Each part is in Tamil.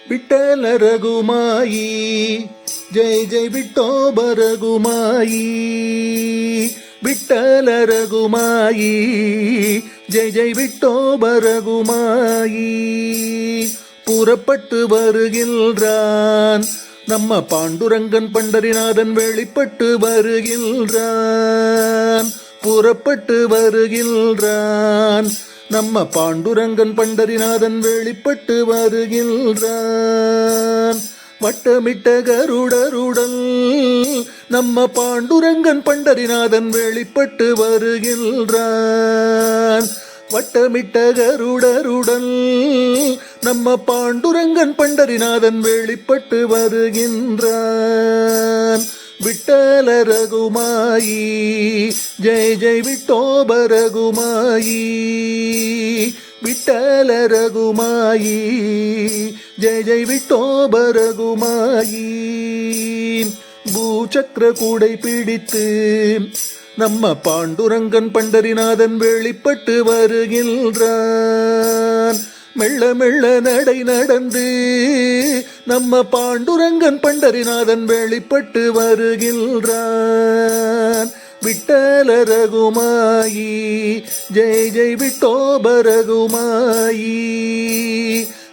विठ्ठल रघुमाई जय जय विठोबा रघुमाई विठ्ठल रघुमाई जय जय विठोबा रघुमाई புறப்பட்டு வருகின்றான் நம்ம பாண்டுரங்கன் பண்டரிநாதன் வெளிப்பட்டு வருகின்றான் புறப்பட்டு வருகின்றான் நம்ம பாண்டுரங்கன் பண்டரிநாதன் வெளிப்பட்டு வருகின்றான் வட்டமிட்ட கருடருடன் நம்ம பாண்டுரங்கன் பண்டரிநாதன் வெளிப்பட்டு வருகின்றான் வட்டமிட்ட கருடருடன் நம்ம பாண்டுரங்கன் பண்டரிநாதன் வெளிப்பட்டு வருகின்றான் விட்டல ரகுமாயி ஜெய் ஜெய் விட்டோபா ரகுமாயி விட்டல ரகுமாயி ஜெய் ஜெய் விட்டோபா ரகுமாயி பூச்சக்கர கூடை பிடித்து நம்ம பாண்டுரங்கன் பண்டரிநாதன் வெளிப்பட்டு வருகின்றான் மெல்ல மெல்ல நடை நடந்து நம்ம பாண்டுரங்கன் பண்டரிநாதன் வெளிப்பட்டு வருகின்றான் விட்டல ரகுமாயி ஜெய் ஜெய் விட்டோபா ரகுமாயி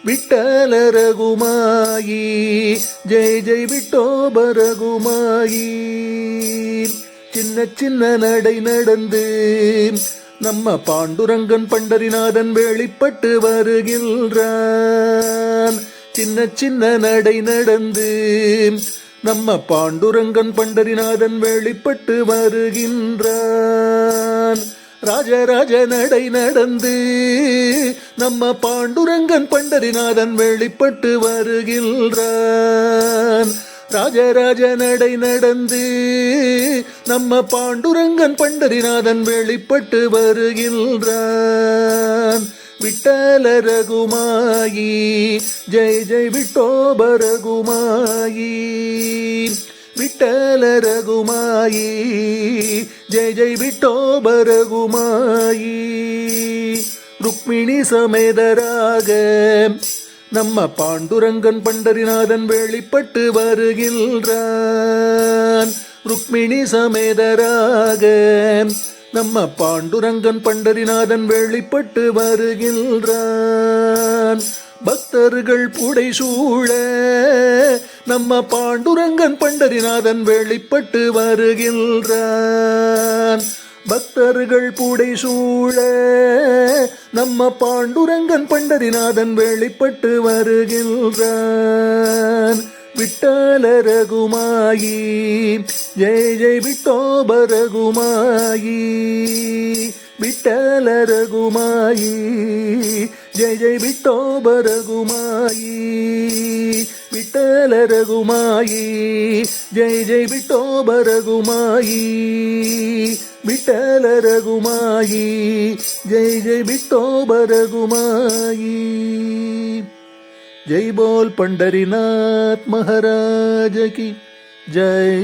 விட்டல ரகுமாயி ஜெய் ஜெய் விட்டோபா ரகுமாயி சின்ன சின்ன நடை நடந்து நம்ம பாண்டுரங்கன் பண்டரிநாதன் வெளிப்பட்டு வருகின்றான் சின்ன சின்ன நடை நடந்து நம்ம பாண்டுரங்கன் பண்டரிநாதன் வெளிப்பட்டு வருகின்றான் ராஜராஜ நடை நடந்து நம்ம பாண்டுரங்கன் பண்டரிநாதன் வெளிப்பட்டு வருகின்றான் ராஜராஜ நடை நடந்து நம்ம பாண்டுரங்கன் பண்டரிநாதன் வெளிப்பட்டு வருகின்றான் விட்டல ரகுமாயி ஜெய் ஜெய் விட்டோபா ரகுமாயி விட்டல ரகுமாயி ஜெய் ஜெய் விட்டோபா ரகுமாயி ருக்மிணி சமேதராக நம்ம பாண்டுரங்கன் பண்டரிநாதன் வெளிப்பட்டு வருகின்றான் ருக்மிணி சமேதராக நம்ம பாண்டுரங்கன் பண்டரிநாதன் வெளிப்பட்டு வருகின்றான் பக்தர்கள் புடை சூழ நம்ம பாண்டுரங்கன் பண்டரிநாதன் வெளிப்பட்டு வருகின்றான் பக்தர்கள் புடை சூழ நம்ம பாண்டுரங்கன் பண்டரிநாதன் வெளிப்பட்டு வருகின்றான் விட்டல ரகுமாயி ஜெய் ஜெய் விட்டோபா ரகுமாயி விட்டல ரகுமாயி ஜெய் ஜெய் விட்டோபா ரகுமாயி விட்டல ரகுமாயி ஜெய் ஜெய் விட்டோபா ரகுமாயி விட்டல ரகுமாயி ஜெய் ஜெய் விட்டோபா ரகுமாயி जय बोल पंढरीनाथ महाराज की जय।